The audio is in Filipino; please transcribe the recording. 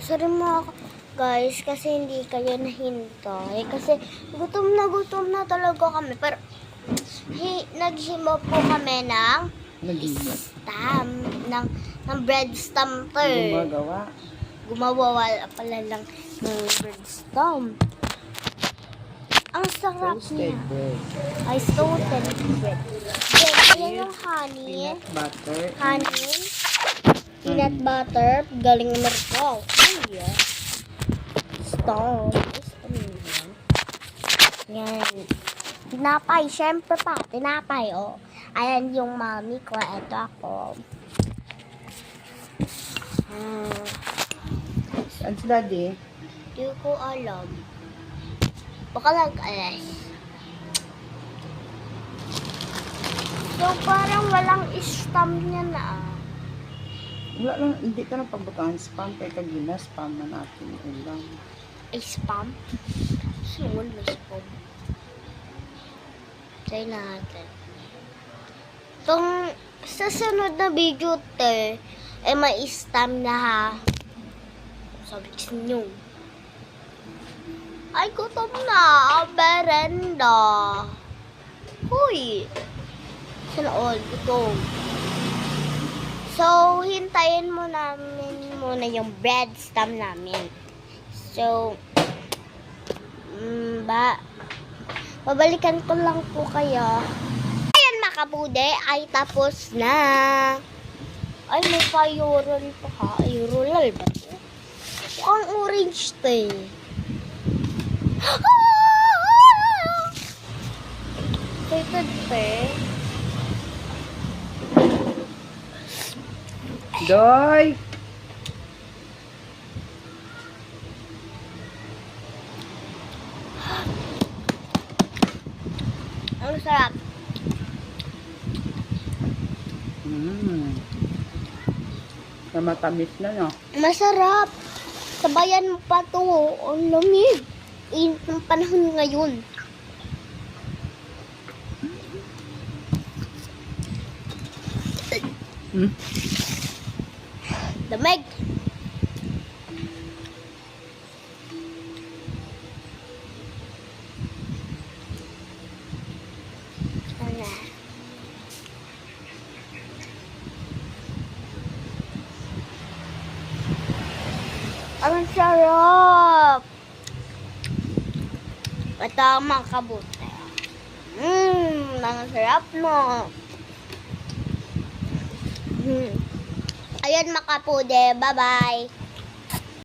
Sorry mo ako, guys, kasi hindi kayo nahintay. Kasi gutom na talaga kami. Pero naghimo po kami ng stamp, ng bread stamp to eh. Gumagawa. Gumawa wala pala lang ng bread stamp. Ang sarap niya. Toasted bread. Ay, toasted bread. Then, ayan yung honey. Peanut butter. Honey. Peanut butter. Galing mo ito. Oh, yeah. Stone. Yan. Tinapay. Siyempre pa. Tinapay, oh. Ayan yung mami ko. Ito ako. Saan si daddy? Hindi ko alam. Baka nag-alas. So, parang walang stamp niya na. Wala lang, hindi ka na pagbutaan spam kay kagina, spam na natin ulang. Ay, spam? Saan may spam? Try natin. Itong sa sunod na video, te, ay may stamp na ha. Sabi ko sa inyo. Ay, gutom na. Berenda. Huy. Sana all, gutom. So, hintayin mo namin muna yung bread stamp namin. So, babalikan ko lang po kayo. Ayan, makabude, ay tapos na. Ay, may pa-yural pa ha. Ay, roll ba ito? Ang orange to eh. Excited pa eh. Doy! Ang sarap. Matamis na, no? Masarap. Sabayan mo pa to. Ang lamig. Init ng panahon ngayon. Damig. Ano? Ang sarap. Ito ang makabuti. Ang sarap mo. Ayan, makapude. Bye-bye.